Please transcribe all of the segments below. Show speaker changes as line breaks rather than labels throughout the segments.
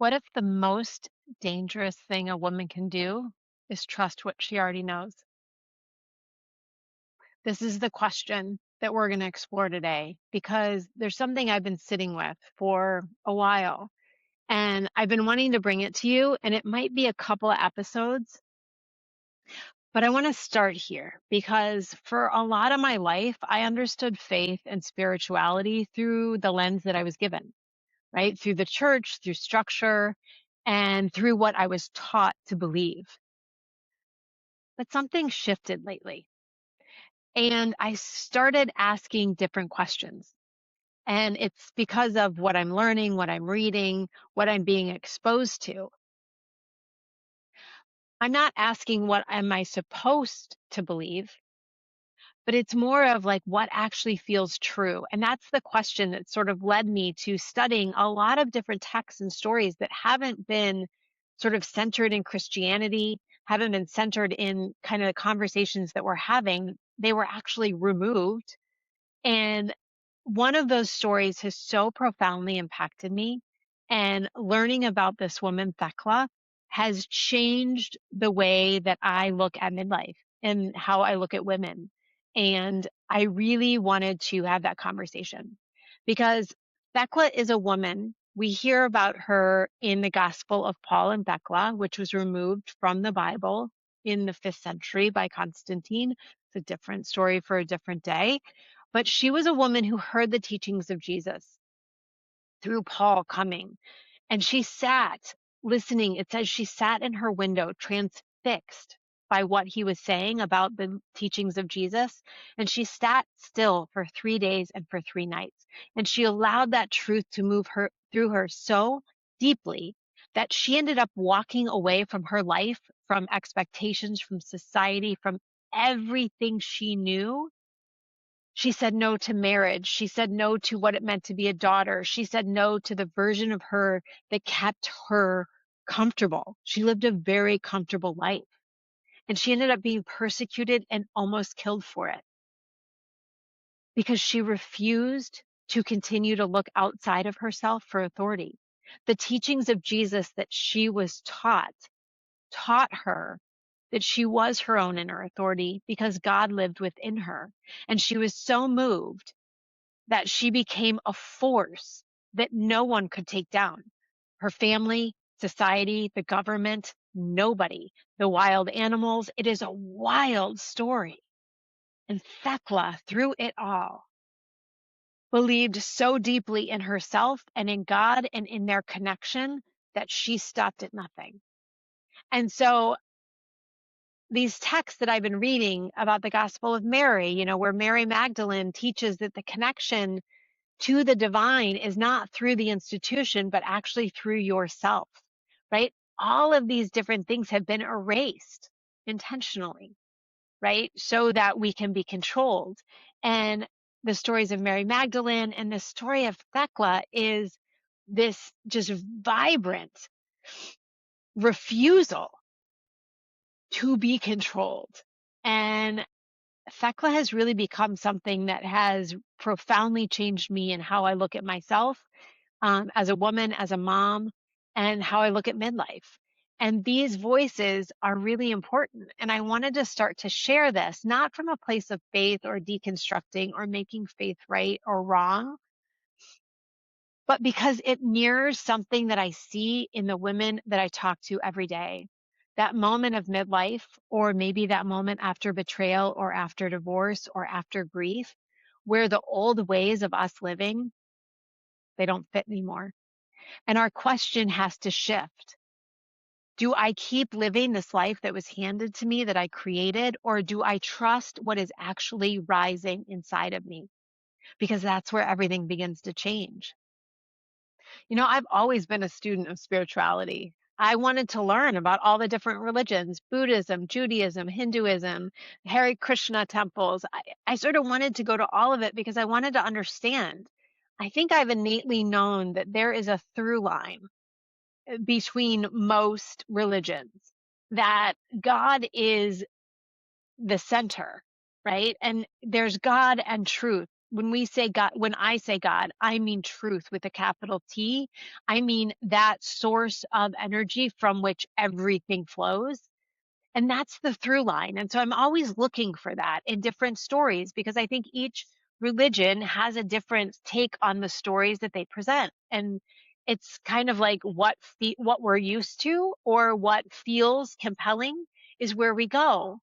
What if the most dangerous thing a woman can do is trust what she already knows? This is the question that we're going to explore today because there's something I've been sitting with for a while and I've been wanting to bring it to you, and it might be a couple of episodes, but I want to start here because for a lot of my life, I understood faith and spirituality through the lens that I was given, right? Through the church, through structure, and through what I was taught to believe. But something shifted lately. And I started asking different questions. And it's because of what I'm learning, what I'm reading, what I'm being exposed to. I'm not asking what am I supposed to believe, but it's more of like what actually feels true. And that's the question that sort of led me to studying a lot of different texts and stories that haven't been sort of centered in Christianity, haven't been centered in kind of the conversations that we're having. They were actually removed. And one of those stories has so profoundly impacted me. And learning about this woman, Thecla, has changed the way that I look at midlife and how I look at women. And I really wanted to have that conversation because Thecla is a woman. We hear about her in the Gospel of Paul and Thecla, which was removed from the Bible in the 5th century by Constantine. It's a different story for a different day. But she was a woman who heard the teachings of Jesus through Paul coming. And she sat listening. It says she sat in her window, transfixed by what he was saying about the teachings of Jesus. And she sat still for 3 days and for 3 nights. And she allowed that truth to move her through her so deeply that she ended up walking away from her life, from expectations, from society, from everything she knew. She said no to marriage. She said no to what it meant to be a daughter. She said no to the version of her that kept her comfortable. She lived a very comfortable life. And she ended up being persecuted and almost killed for it because she refused to continue to look outside of herself for authority. The teachings of Jesus that she was taught her that she was her own inner authority because God lived within her. And she was so moved that she became a force that no one could take down. Her family, society, the government, nobody, the wild animals. It is a wild story. And Thecla, through it all, believed so deeply in herself and in God and in their connection that she stopped at nothing. And so these texts that I've been reading about the Gospel of Mary, where Mary Magdalene teaches that the connection to the divine is not through the institution, but actually through yourself, right? All of these different things have been erased intentionally, right? So that we can be controlled. And the stories of Mary Magdalene and the story of Thecla is this just vibrant refusal to be controlled. And Thecla has really become something that has profoundly changed me in how I look at myself as a woman, as a mom, and how I look at midlife. And these voices are really important. And I wanted to start to share this, not from a place of faith or deconstructing or making faith right or wrong, but because it mirrors something that I see in the women that I talk to every day. That moment of midlife, or maybe that moment after betrayal or after divorce or after grief, where the old ways of us living, they don't fit anymore. And our question has to shift. Do I keep living this life that was handed to me that I created, or do I trust what is actually rising inside of me? Because that's where everything begins to change. I've always been a student of spirituality. I wanted to learn about all the different religions, Buddhism, Judaism, Hinduism, Hare Krishna temples. I sort of wanted to go to all of it because I wanted to understand. I think I've innately known that there is a through line between most religions, that God is the center, right? And there's God and truth. when we say God, when I say God, I mean truth with a capital T. I mean that source of energy from which everything flows. And that's the through line. And so I'm always looking for that in different stories, because I think each religion has a different take on the stories that they present. And it's kind of like what we're used to or what feels compelling is where we go.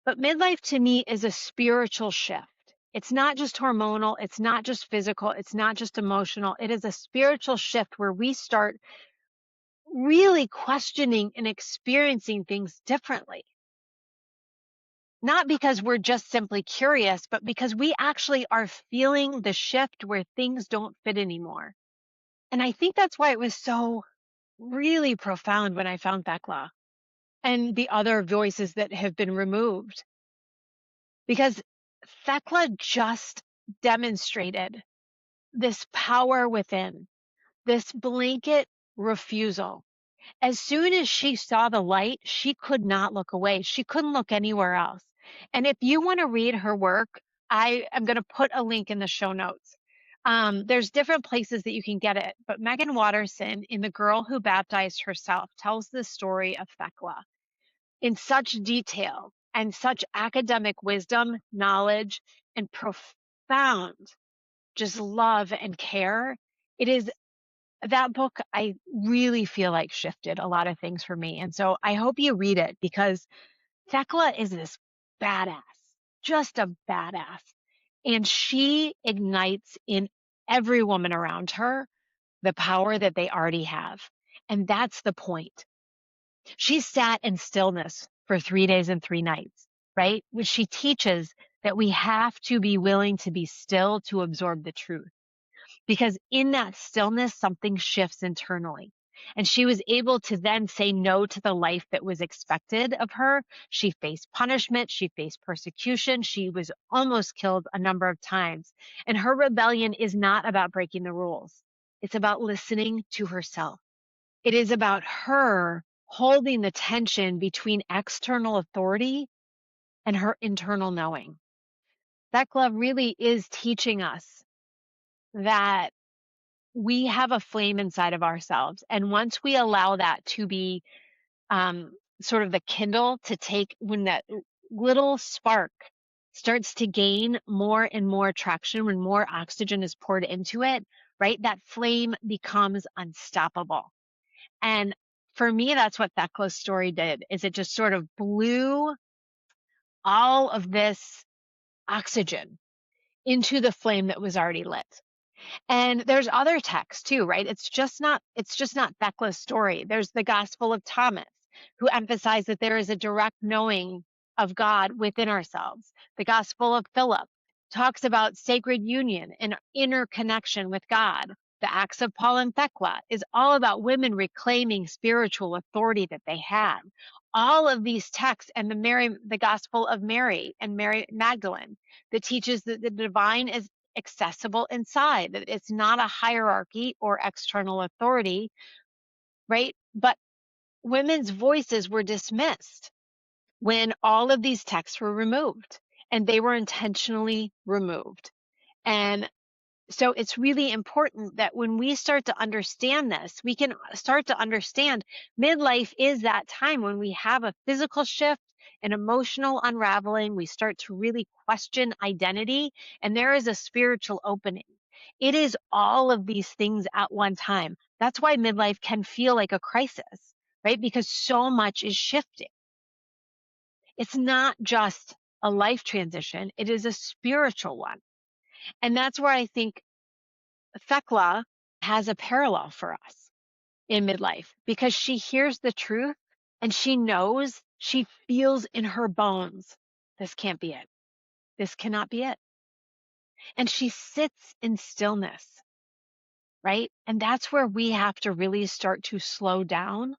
But midlife to me is a spiritual shift. It's not just hormonal, it's not just physical, it's not just emotional. It is a spiritual shift where we start really questioning and experiencing things differently. Not because we're just simply curious, but because we actually are feeling the shift where things don't fit anymore. And I think that's why it was so really profound when I found Thecla and the other voices that have been removed. Because Thecla just demonstrated this power within, this blanket refusal. As soon as she saw the light, she could not look away. She couldn't look anywhere else. And if you want to read her work, I am going to put a link in the show notes. There's different places that you can get it, but Megan Watterson in The Girl Who Baptized Herself tells the story of Thecla in such detail and such academic wisdom, knowledge, and profound just love and care. It is that book, I really feel like shifted a lot of things for me. And so I hope you read it, because Thecla is this badass, just a badass. And she ignites in every woman around her the power that they already have. And that's the point. She sat in stillness for 3 days and 3 nights, right? Which she teaches that we have to be willing to be still to absorb the truth, because in that stillness, something shifts internally. And she was able to then say no to the life that was expected of her. She faced punishment. She faced persecution. She was almost killed a number of times. And her rebellion is not about breaking the rules. It's about listening to herself. It is about her holding the tension between external authority and her internal knowing. Thecla really is teaching us that we have a flame inside of ourselves. And once we allow that to be sort of the kindle to take, when that little spark starts to gain more and more traction, when more oxygen is poured into it, right, that flame becomes unstoppable. And for me, that's what Thecla's story did, is it just sort of blew all of this oxygen into the flame that was already lit. And there's other texts too, right? It's just not Thecla's story. There's the Gospel of Thomas, who emphasized that there is a direct knowing of God within ourselves. The Gospel of Philip talks about sacred union and inner connection with God. The Acts of Paul and Thecla is all about women reclaiming spiritual authority that they had. All of these texts, and the Gospel of Mary and Mary Magdalene, that teaches that the divine is accessible inside, that it's not a hierarchy or external authority, right? But women's voices were dismissed when all of these texts were removed, and they were intentionally removed. And so it's really important that when we start to understand this, we can start to understand midlife is that time when we have a physical shift, an emotional unraveling. We start to really question identity, and there is a spiritual opening. It is all of these things at one time. That's why midlife can feel like a crisis, right? Because so much is shifting. It's not just a life transition, it is a spiritual one. And that's where I think Thecla has a parallel for us in midlife, because she hears the truth and she knows, she feels in her bones, this can't be it. This cannot be it. And she sits in stillness, right? And that's where we have to really start to slow down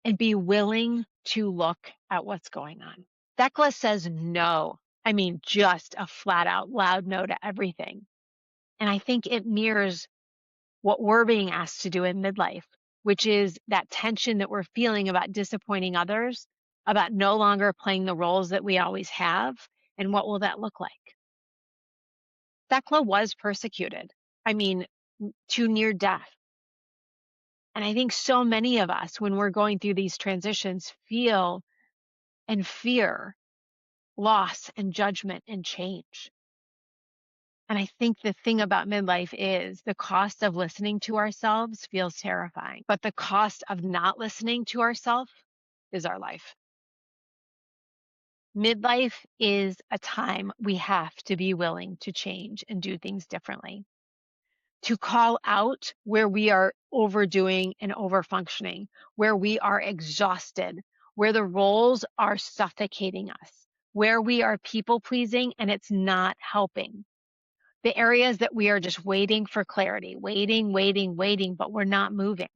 and be willing to look at what's going on. Thecla says no. I mean, just a flat out loud no to everything. And I think it mirrors what we're being asked to do in midlife, which is that tension that we're feeling about disappointing others, about no longer playing the roles that we always have. And what will that look like? Thecla was persecuted. I mean, to near death. And I think so many of us, when we're going through these transitions, feel and fear loss and judgment and change. And I think the thing about midlife is the cost of listening to ourselves feels terrifying, but the cost of not listening to ourselves is our life. Midlife is a time we have to be willing to change and do things differently, to call out where we are overdoing and overfunctioning, where we are exhausted, where the roles are suffocating us, where we are people pleasing and it's not helping. The areas that we are just waiting for clarity, waiting, but we're not moving.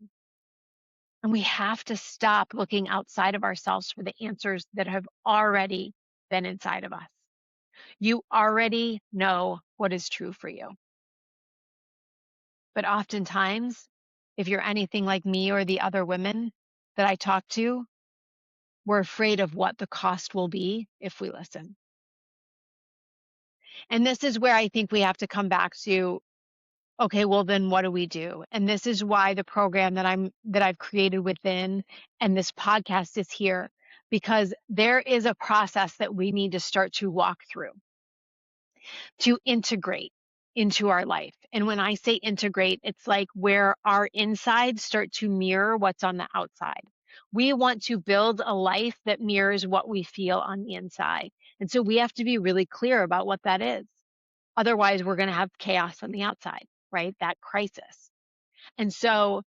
And we have to stop looking outside of ourselves for the answers that have already been inside of us. You already know what is true for you. But oftentimes, if you're anything like me or the other women that I talk to, we're afraid of what the cost will be if we listen. And this is where I think we have to come back to, okay, well then what do we do? And this is why the program that I've created within and this podcast is here, because there is a process that we need to start to walk through to integrate into our life. And when I say integrate, it's like where our insides start to mirror what's on the outside. We want to build a life that mirrors what we feel on the inside. And so we have to be really clear about what that is. Otherwise, we're going to have chaos on the outside, right? That crisis. And so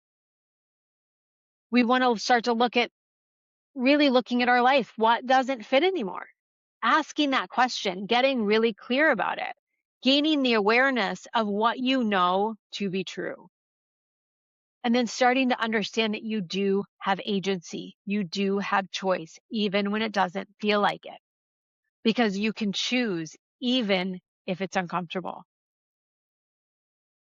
we want to start to look at really looking at our life. What doesn't fit anymore? Asking that question, getting really clear about it, gaining the awareness of what you know to be true. And then starting to understand that you do have agency. You do have choice, even when it doesn't feel like it, because you can choose even if it's uncomfortable.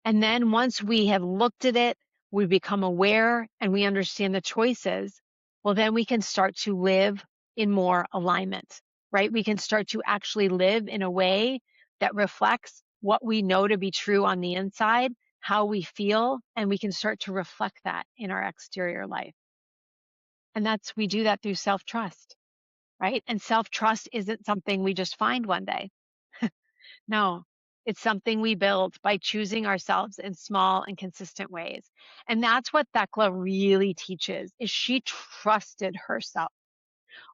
And then once we have looked at it, we become aware and we understand the choices, well, then we can start to live in more alignment, right? We can start to actually live in a way that reflects what we know to be true on the inside, how we feel, and we can start to reflect that in our exterior life. And we do that through self-trust, right? And self-trust isn't something we just find one day. No, it's something we build by choosing ourselves in small and consistent ways. And that's what Thecla really teaches, is she trusted herself.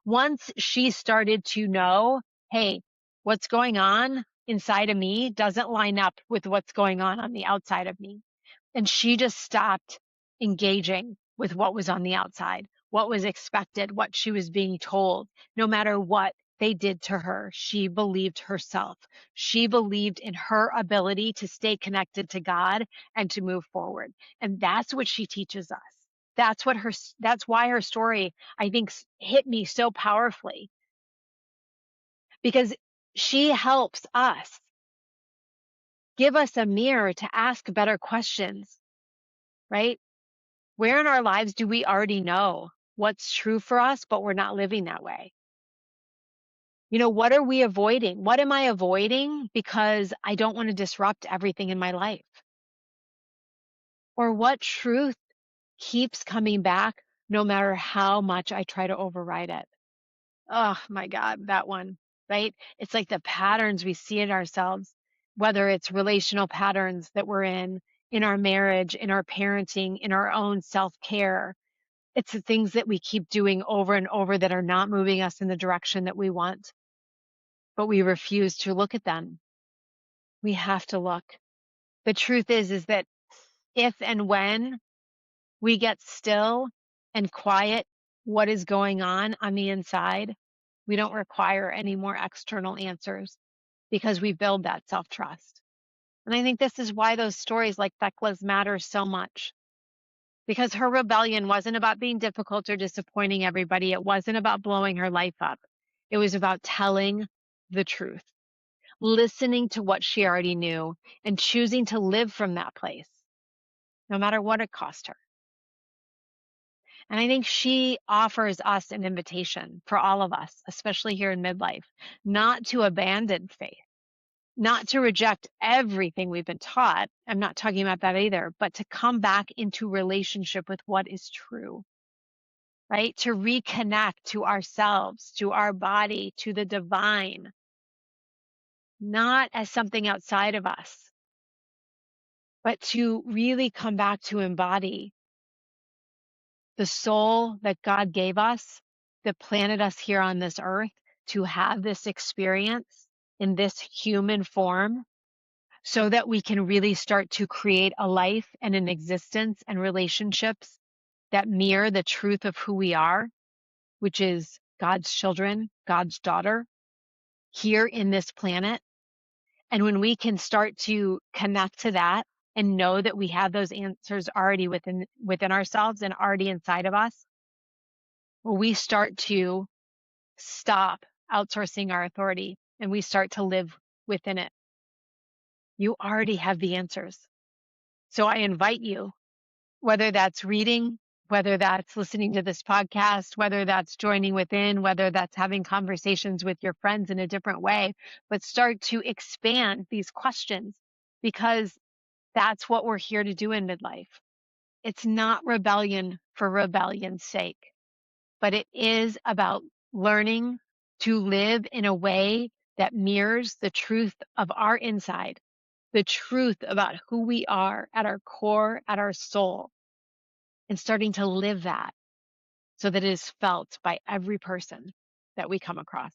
Once she started to know, hey, what's going on inside of me doesn't line up with what's going on the outside of me. And she just stopped engaging with what was on the outside, what was expected, what she was being told, no matter what they did to her. She believed herself. She believed in her ability to stay connected to God and to move forward. And that's what she teaches us. That's why her story, I think, hit me so powerfully, because she helps us give us a mirror to ask better questions, right? Where in our lives do we already know what's true for us, but we're not living that way? What are we avoiding? What am I avoiding because I don't want to disrupt everything in my life? Or what truth keeps coming back no matter how much I try to override it? Oh my God, that one, right? It's like the patterns we see in ourselves, whether it's relational patterns that we're in our marriage, in our parenting, in our own self-care. It's the things that we keep doing over and over that are not moving us in the direction that we want, but we refuse to look at them. We have to look. The truth is that if and when we get still and quiet what is going on the inside, we don't require any more external answers because we build that self-trust. And I think this is why those stories like Thecla's matter so much, because her rebellion wasn't about being difficult or disappointing everybody. It wasn't about blowing her life up. It was about telling the truth, listening to what she already knew, and choosing to live from that place, no matter what it cost her. And I think she offers us an invitation for all of us, especially here in midlife, not to abandon faith, not to reject everything we've been taught. I'm not talking about that either, but to come back into relationship with what is true, right? To reconnect to ourselves, to our body, to the divine, not as something outside of us, but to really come back to embody the soul that God gave us, that planted us here on this earth to have this experience in this human form, so that we can really start to create a life and an existence and relationships that mirror the truth of who we are, which is God's children, God's daughter here in this planet. And when we can start to connect to that and know that we have those answers already within ourselves and already inside of us, well, we start to stop outsourcing our authority and we start to live within it. You already have the answers. So I invite you, whether that's reading, whether that's listening to this podcast, whether that's joining within, whether that's having conversations with your friends in a different way, but start to expand these questions, because that's what we're here to do in midlife. It's not rebellion for rebellion's sake, but it is about learning to live in a way that mirrors the truth of our inside, the truth about who we are at our core, at our soul, and starting to live that so that it is felt by every person that we come across.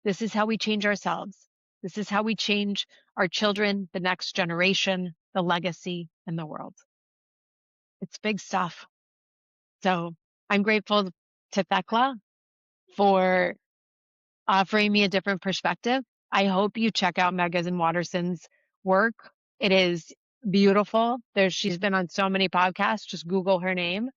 This is how we change ourselves. This is how we change our children, the next generation, the legacy, and the world. It's big stuff. So I'm grateful to Thecla for offering me a different perspective. I hope you check out Megas and Watterson's work. It is beautiful. She's been on so many podcasts. Just Google her name.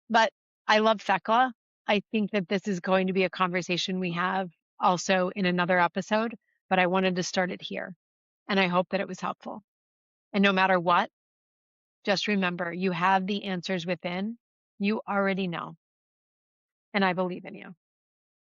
But I love Thecla. I think that this is going to be a conversation we have also in another episode, but I wanted to start it here. And I hope that it was helpful. And no matter what, just remember, you have the answers within. You already know. And I believe in you.